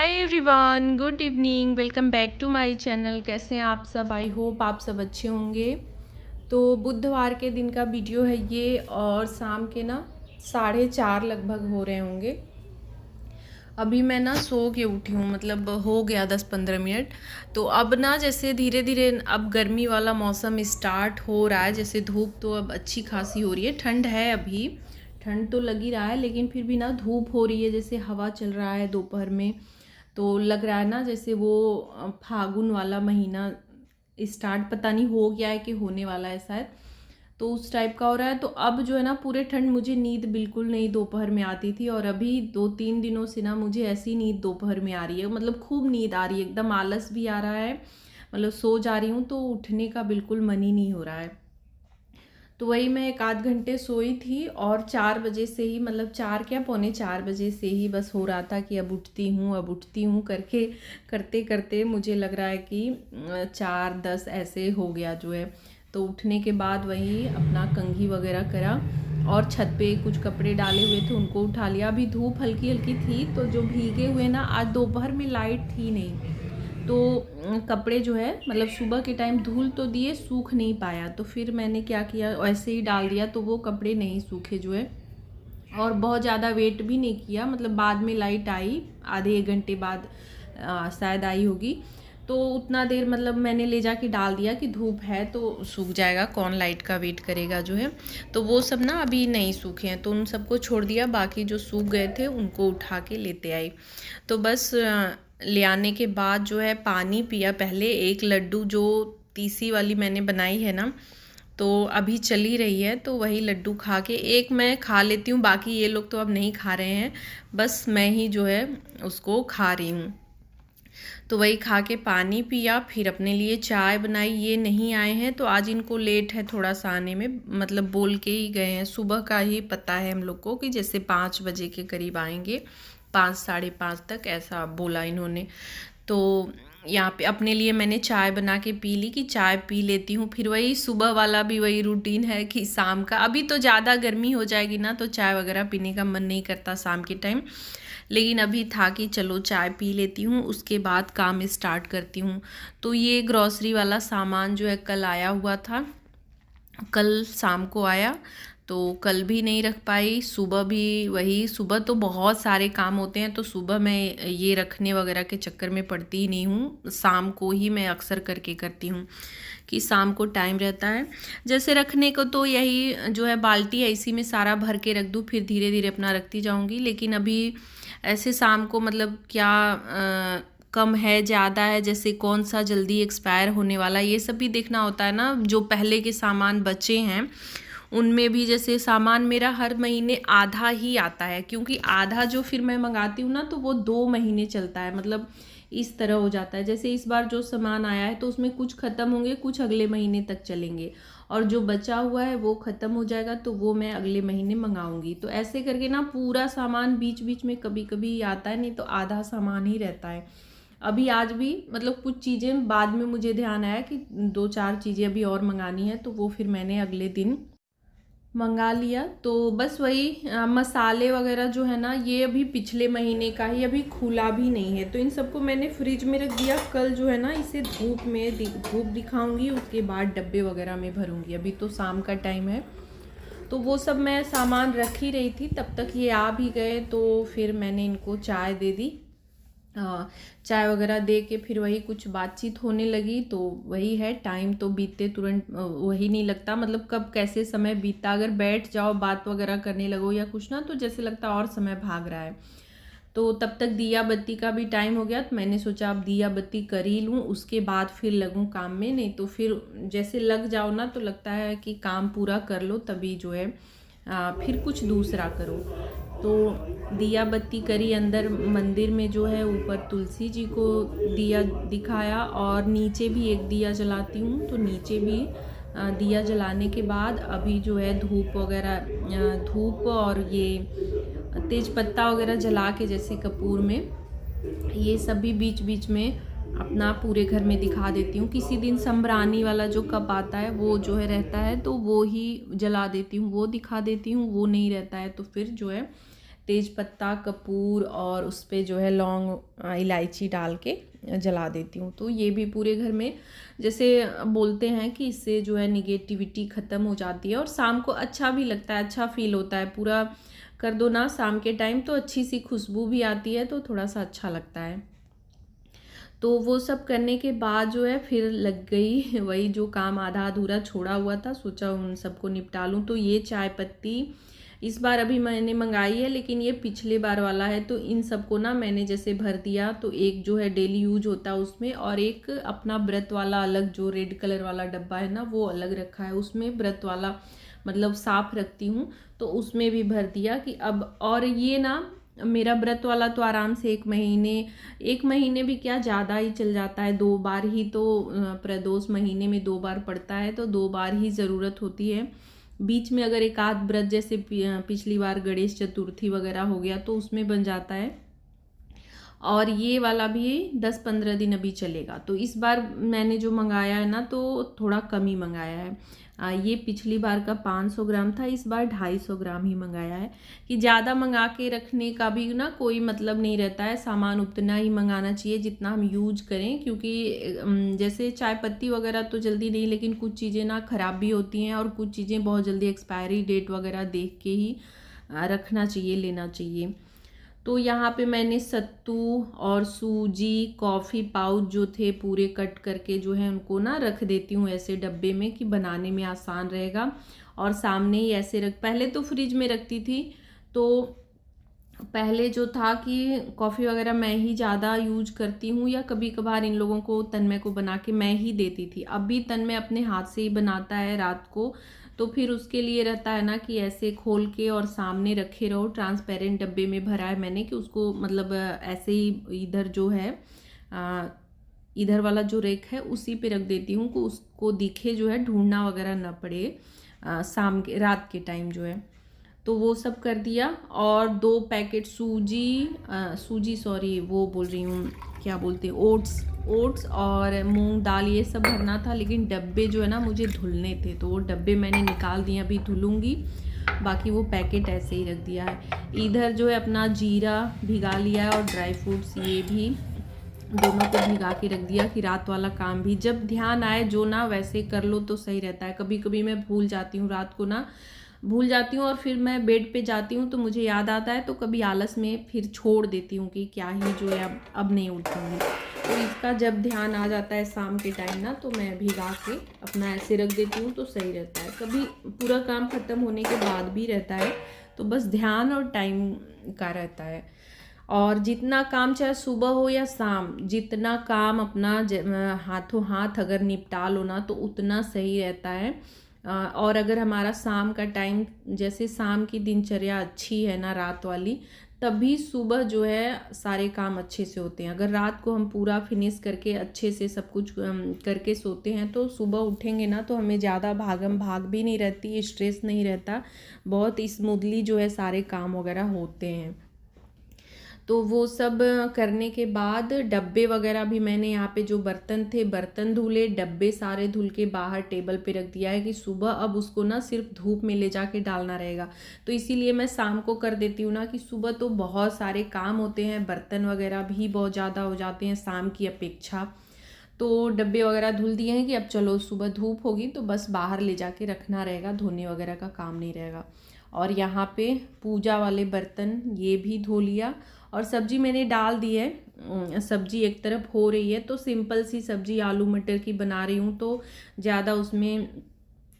Hi everyone, good evening. Welcome back to my channel. कैसे हैं आप सब? आई होप आप सब अच्छे होंगे। तो बुधवार के दिन का वीडियो है ये, और शाम के ना 4:30 लगभग हो रहे होंगे। अभी मैं ना सो के उठी हूँ, मतलब हो गया 10-15 मिनट। तो अब ना जैसे धीरे धीरे अब गर्मी वाला मौसम स्टार्ट हो रहा है। जैसे धूप तो अब अच्छी खासी हो रही है, ठंड है, अभी ठंड तो लग ही रहा है, लेकिन फिर भी ना धूप हो रही है। जैसे हवा चल रहा है दोपहर में, तो लग रहा है ना जैसे वो फागुन वाला महीना स्टार्ट पता नहीं हो गया है कि होने वाला है शायद, तो उस टाइप का हो रहा है। तो अब जो है ना पूरे ठंड, मुझे नींद बिल्कुल नहीं दोपहर में आती थी, और अभी 2-3 दिनों से ना मुझे ऐसी नींद दोपहर में आ रही है, मतलब खूब नींद आ रही है, एकदम आलस भी आ रहा है। मतलब सो जा रही हूँ तो उठने का बिल्कुल मन ही नहीं हो रहा है। तो वही मैं 1-8 घंटे सोई थी, और 4 बजे से ही, मतलब 4 क्या, पौने 4 बजे से ही बस हो रहा था कि अब उठती हूँ अब उठती हूँ करके करते करते मुझे लग रहा है कि 4-10 ऐसे हो गया जो है। तो उठने के बाद वही अपना कंघी वगैरह करा, और छत पे कुछ कपड़े डाले हुए थे उनको उठा लिया। अभी धूप हल्की हल्की थी, तो जो भीगे हुए ना, आज दोपहर में लाइट थी नहीं, तो कपड़े जो है, मतलब सुबह के टाइम धुल तो दिए, सूख नहीं पाया, तो फिर मैंने क्या किया, ऐसे ही डाल दिया, तो वो कपड़े नहीं सूखे जो है। और बहुत ज़्यादा वेट भी नहीं किया, मतलब बाद में लाइट आई, आधे 1 घंटे बाद शायद आई होगी, तो उतना देर मतलब मैंने ले जाके डाल दिया कि धूप है तो सूख जाएगा, कौन लाइट का वेट करेगा जो है। तो वो सब ना अभी नहीं सूखे हैं, तो उन सबको छोड़ दिया, बाकी जो सूख गए थे उनको उठा के लेते आई। तो बस ले आने के बाद जो है पानी पिया पहले। एक लड्डू जो तीसी वाली मैंने बनाई है ना, तो अभी चली रही है, तो वही लड्डू खा के एक मैं खा लेती हूँ, बाकी ये लोग तो अब नहीं खा रहे हैं, बस मैं ही जो है उसको खा रही हूँ। तो वही खा के पानी पिया, फिर अपने लिए चाय बनाई। ये नहीं आए हैं, तो आज इनको लेट है थोड़ा सा आने में, मतलब बोल के ही गए हैं। सुबह का ही पता है हम लोग को कि जैसे 5 बजे के करीब आएंगे, 5-5:30 तक ऐसा बोला इन्होंने। तो यहाँ पे अपने लिए मैंने चाय बना के पी ली, कि चाय पी लेती हूँ। फिर वही सुबह वाला भी वही रूटीन है कि शाम का, अभी तो ज़्यादा गर्मी हो जाएगी ना, तो चाय वगैरह पीने का मन नहीं करता शाम के टाइम, लेकिन अभी था कि चलो चाय पी लेती हूँ, उसके बाद काम स्टार्ट करती हूँ। तो ये ग्रॉसरी वाला सामान जो है कल आया हुआ था, कल शाम को आया, तो कल भी नहीं रख पाई। सुबह भी वही, सुबह तो बहुत सारे काम होते हैं, तो सुबह मैं ये रखने वगैरह के चक्कर में पड़ती ही नहीं हूँ, शाम को ही मैं अक्सर करके करती हूँ कि शाम को टाइम रहता है। जैसे रखने को तो यही जो है बाल्टी है, इसी में सारा भर के रख दूँ, फिर धीरे धीरे अपना रखती जाऊँगी। लेकिन अभी ऐसे शाम को मतलब क्या कम है ज़्यादा है, जैसे कौन सा जल्दी एक्सपायर होने वाला है, ये सब भी देखना होता है ना। जो पहले के सामान बचे हैं उनमें भी, जैसे सामान मेरा हर महीने आधा ही आता है, क्योंकि आधा जो फिर मैं मंगाती हूँ ना, तो वो 2 महीने चलता है, मतलब इस तरह हो जाता है। जैसे इस बार जो सामान आया है, तो उसमें कुछ ख़त्म होंगे, कुछ अगले महीने तक चलेंगे, और जो बचा हुआ है वो ख़त्म हो जाएगा, तो वो मैं अगले महीने मंगाऊंगी। तो ऐसे करके ना पूरा सामान बीच बीच में कभी कभी आता है, नहीं तो आधा सामान ही रहता है। अभी आज भी मतलब कुछ चीज़ें बाद में मुझे ध्यान आया कि 2-4 चीज़ें अभी और मंगानी है, तो वो फिर मैंने अगले दिन मंगा लिया। तो बस वही मसाले वगैरह जो है ना, ये अभी पिछले महीने का ही, अभी खुला भी नहीं है, तो इन सबको मैंने फ्रिज में रख दिया। कल जो है ना इसे धूप में धूप दिखाऊंगी, उसके बाद डब्बे वगैरह में भरूंगी। अभी तो शाम का टाइम है, तो वो सब मैं सामान रख ही रही थी, तब तक ये आ भी गए, तो फिर मैंने इनको चाय दे दी। चाय वगैरह दे के फिर वही कुछ बातचीत होने लगी। तो वही है, टाइम तो बीतते तुरंत वही नहीं लगता, मतलब कब कैसे समय बीतता, अगर बैठ जाओ बात वगैरह करने लगो या कुछ ना, तो जैसे लगता और समय भाग रहा है। तो तब तक दिया बत्ती का भी टाइम हो गया, तो मैंने सोचा अब दिया बत्ती कर ही लूँ, उसके बाद फिर लगूँ काम में। नहीं तो फिर जैसे लग जाओ ना, तो लगता है कि काम पूरा कर लो, तभी जो है फिर कुछ दूसरा करो। तो दिया बत्ती करी, अंदर मंदिर में जो है ऊपर तुलसी जी को दिया दिखाया, और नीचे भी एक दिया जलाती हूँ, तो नीचे भी दिया जलाने के बाद अभी जो है धूप वगैरह, धूप और ये तेज पत्ता वगैरह जला के, जैसे कपूर में, ये सब भी बीच बीच में अपना पूरे घर में दिखा देती हूँ। किसी दिन संब्रानी वाला जो कप आता है वो जो है रहता है, तो वो ही जला देती हूँ, वो दिखा देती हूँ। वो नहीं रहता है तो फिर जो है तेज पत्ता, कपूर और उस पे जो है लौंग, इलायची डाल के जला देती हूँ। तो ये भी पूरे घर में जैसे बोलते हैं कि इससे जो है निगेटिविटी ख़त्म हो जाती है और शाम को अच्छा भी लगता है, अच्छा फील होता है। पूरा कर दो ना शाम के टाइम तो अच्छी सी खुशबू भी आती है, तो थोड़ा सा अच्छा लगता है। तो वो सब करने के बाद जो है फिर लग गई वही जो काम आधा अधूरा छोड़ा हुआ था, सोचा उन सबको निपटा लूँ। तो ये चाय पत्ती इस बार अभी मैंने मंगाई है, लेकिन ये पिछले बार वाला है। तो इन सबको ना मैंने जैसे भर दिया, तो एक जो है डेली यूज होता है उसमें, और एक अपना व्रत वाला अलग जो रेड कलर वाला डब्बा है ना वो अलग रखा है, उसमें व्रत वाला मतलब साफ रखती हूँ। तो उसमें भी भर दिया कि अब, और ये ना मेरा व्रत वाला तो आराम से 1 महीने भी क्या ज़्यादा ही चल जाता है। 2 बार ही तो प्रदोष महीने में 2 बार पड़ता है, तो 2 बार ही ज़रूरत होती है। बीच में अगर एक आध व्रत जैसे पिछली बार गणेश चतुर्थी वगैरह हो गया तो उसमें बन जाता है। और ये वाला भी 10-15 दिन अभी चलेगा। तो इस बार मैंने जो मंगाया है ना तो थोड़ा कम ही मंगाया है। ये पिछली बार का 500 ग्राम था, इस बार 250 ग्राम ही मंगाया है। कि ज़्यादा मंगा के रखने का भी ना कोई मतलब नहीं रहता है, सामान उतना ही मंगाना चाहिए जितना हम यूज करें। क्योंकि जैसे चाय पत्ती वगैरह तो जल्दी नहीं, लेकिन कुछ चीज़ें ना ख़राब भी होती हैं और कुछ चीज़ें बहुत जल्दी एक्सपायरी डेट वगैरह देख के ही रखना चाहिए, लेना चाहिए। तो यहाँ पे मैंने सत्तू और सूजी, कॉफ़ी पाउच जो थे पूरे कट करके जो है उनको ना रख देती हूँ ऐसे डब्बे में कि बनाने में आसान रहेगा। और सामने ही ऐसे पहले तो फ्रिज में रखती थी, तो पहले जो था कि कॉफ़ी वगैरह मैं ही ज़्यादा यूज करती हूँ, या कभी कभार इन लोगों को, तन्मय को बना के मैं ही देती थी। अब भी तन्मय अपने हाथ से ही बनाता है रात को, तो फिर उसके लिए रहता है ना कि ऐसे खोल के और सामने रखे रहो। ट्रांसपेरेंट डब्बे में भरा है मैंने कि उसको मतलब ऐसे ही इधर जो है इधर वाला जो रेक है उसी पे रख देती हूँ कि उसको दिखे, जो है ढूंढना वगैरह ना पड़े शाम के रात के टाइम जो है। तो वो सब कर दिया। और 2 पैकेट सूजी सॉरी वो बोल रही हूँ, क्या बोलते हैं, ओट्स और मूंग दाल ये सब भरना था। लेकिन डब्बे जो है ना मुझे धुलने थे, तो वो डब्बे मैंने निकाल दिए, अभी धुलूंगी। बाकी वो पैकेट ऐसे ही रख दिया है। इधर जो है अपना जीरा भिगा लिया है और ड्राई फ्रूट्स ये भी दोनों को भिगा के रख दिया कि रात वाला काम भी जब ध्यान आए जो ना वैसे कर लो तो सही रहता है। कभी कभी मैं भूल जाती हूँ, रात को ना भूल जाती हूँ और फिर मैं बेड पे जाती हूँ तो मुझे याद आता है, तो कभी आलस में फिर छोड़ देती हूँ कि क्या ही जो है अब नहीं उठूँगी। तो इसका जब ध्यान आ जाता है शाम के टाइम ना, तो मैं भिगा के अपना ऐसे रख देती हूँ तो सही रहता है। कभी पूरा काम ख़त्म होने के बाद भी रहता है, तो बस ध्यान और टाइम का रहता है। और जितना काम चाहे सुबह हो या शाम, जितना काम अपना हाथों हाथ अगर निपटा लो ना तो उतना सही रहता है। और अगर हमारा शाम का टाइम, जैसे शाम की दिनचर्या अच्छी है ना रात वाली, तभी सुबह जो है सारे काम अच्छे से होते हैं। अगर रात को हम पूरा फिनिश करके अच्छे से सब कुछ करके सोते हैं तो सुबह उठेंगे ना तो हमें ज़्यादा भागम भाग भी नहीं रहती, स्ट्रेस नहीं रहता, बहुत स्मूथली जो है सारे काम वगैरह होते हैं। तो वो सब करने के बाद डब्बे वगैरह भी मैंने यहाँ पे जो बर्तन थे बर्तन धुले, डब्बे सारे धुल के बाहर टेबल पे रख दिया है कि सुबह अब उसको ना सिर्फ धूप में ले जाके डालना रहेगा। तो इसीलिए मैं शाम को कर देती हूँ ना कि सुबह तो बहुत सारे काम होते हैं, बर्तन वगैरह भी बहुत ज़्यादा हो जाते हैं शाम की अपेक्षा। तो डब्बे वगैरह धुल दिए हैं कि अब चलो सुबह धूप होगी तो बस बाहर ले जाके रखना रहेगा, धोने वगैरह का काम नहीं रहेगा। और यहाँ पे पूजा वाले बर्तन ये भी धो लिया और सब्जी मैंने डाल दी है। सब्जी एक तरफ हो रही है, तो सिंपल सी सब्जी आलू मटर की बना रही हूँ, तो ज़्यादा उसमें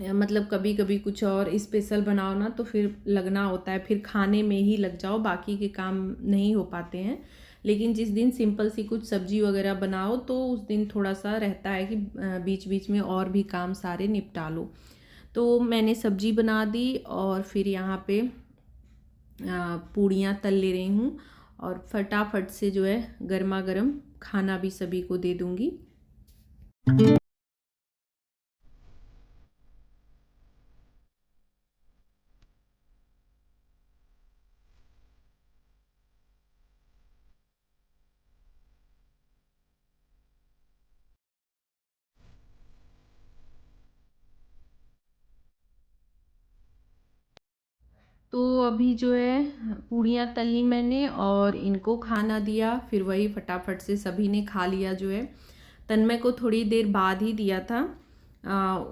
मतलब कभी कभी कुछ और स्पेशल बनाओ ना तो फिर लगना होता है, फिर खाने में ही लग जाओ, बाकी के काम नहीं हो पाते हैं। लेकिन जिस दिन सिंपल सी कुछ सब्जी वगैरह बनाओ तो उस दिन थोड़ा सा रहता है कि बीच बीच में और भी काम सारे निपटा लो। तो मैंने सब्जी बना दी और फिर यहाँ पे पूड़ियाँ तल ले रही हूँ और फटाफट से जो है गर्मा गर्म खाना भी सभी को दे दूँगी। तो अभी जो है पूड़ियाँ तल ली मैंने और इनको खाना दिया, फिर वही फटाफट से सभी ने खा लिया जो है। तन्मय को थोड़ी देर बाद ही दिया था,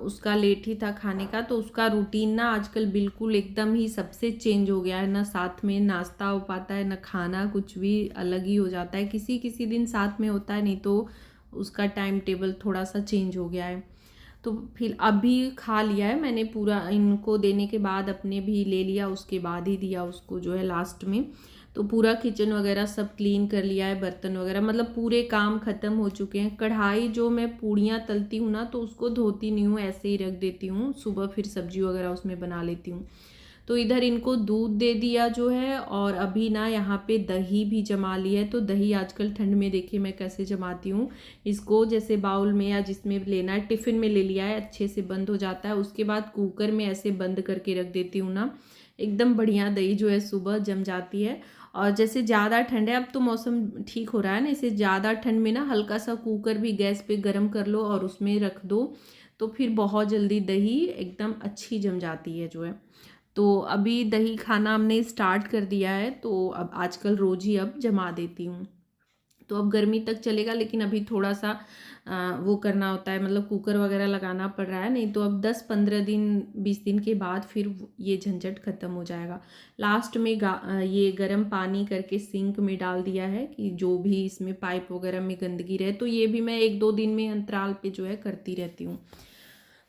उसका लेट ही था खाने का, तो उसका रूटीन ना आजकल बिल्कुल एकदम ही सबसे चेंज हो गया है। ना साथ में नाश्ता हो पाता है, ना खाना, कुछ भी अलग ही हो जाता है। किसी किसी दिन साथ में होता है, नहीं तो उसका टाइम टेबल थोड़ा सा चेंज हो गया है। तो फिर अभी खा लिया है मैंने पूरा, इनको देने के बाद अपने भी ले लिया, उसके बाद ही दिया उसको जो है लास्ट में। तो पूरा किचन वगैरह सब क्लीन कर लिया है, बर्तन वगैरह मतलब पूरे काम ख़त्म हो चुके हैं। कढ़ाई जो मैं पूड़ियाँ तलती हूँ ना, तो उसको धोती नहीं हूँ, ऐसे ही रख देती हूँ, सुबह फिर सब्जी वगैरह उसमें बना लेती हूँ। तो इधर इनको दूध दे दिया जो है, और अभी ना यहाँ पे दही भी जमा ली है। तो दही आजकल ठंड में देखिए मैं कैसे जमाती हूँ, इसको जैसे बाउल में या जिसमें लेना है, टिफ़िन में ले लिया है, अच्छे से बंद हो जाता है। उसके बाद कुकर में ऐसे बंद करके रख देती हूँ ना, एकदम बढ़िया दही जो है सुबह जम जाती है। और जैसे ज़्यादा ठंड है, अब तो मौसम ठीक हो रहा है ना, इसे ज़्यादा ठंड में ना हल्का सा कुकर भी गैस पे गर्म कर लो और उसमें रख दो, तो फिर बहुत जल्दी दही एकदम अच्छी जम जाती है जो है। तो अभी दही खाना हमने स्टार्ट कर दिया है, तो अब आजकल रोज़ ही अब जमा देती हूँ। तो अब गर्मी तक चलेगा, लेकिन अभी थोड़ा सा वो करना होता है, मतलब कुकर वगैरह लगाना पड़ रहा है, नहीं तो अब 10-15 दिन 20 दिन के बाद फिर ये झंझट ख़त्म हो जाएगा। लास्ट में ये गर्म पानी करके सिंक में डाल दिया है कि जो भी इसमें पाइप वगैरह में गंदगी रहे, तो ये भी मैं 1-2 दिन में अंतराल पे जो है करती रहती हूँ।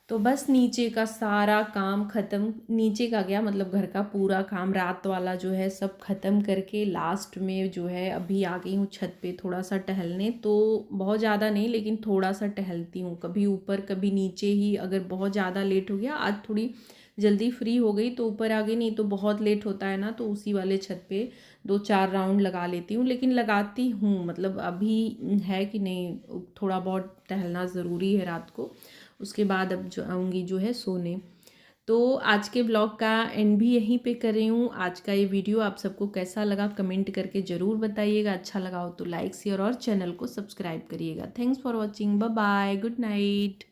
तो बस नीचे का सारा काम ख़त्म, नीचे का गया मतलब घर का पूरा काम रात वाला जो है सब ख़त्म करके लास्ट में जो है अभी आ गई हूँ छत पे थोड़ा सा टहलने। तो बहुत ज़्यादा नहीं, लेकिन थोड़ा सा टहलती हूँ, कभी ऊपर कभी नीचे ही। अगर बहुत ज़्यादा लेट हो गया, आज थोड़ी जल्दी फ्री हो गई तो ऊपर आ गई, नहीं तो बहुत लेट होता है ना, तो उसी वाले छत पे 2-4 राउंड लगा लेती हूँ। लेकिन लगाती हूँ, मतलब अभी है कि नहीं, थोड़ा बहुत टहलना ज़रूरी है रात को। उसके बाद अब जो आऊँगी जो है सोने। तो आज के ब्लॉग का एंड भी यहीं पे कर रही हूँ। आज का ये वीडियो आप सबको कैसा लगा कमेंट करके ज़रूर बताइएगा। अच्छा लगा हो तो लाइक शेयर और चैनल को सब्सक्राइब करिएगा। Thanks for watching, bye bye, good night.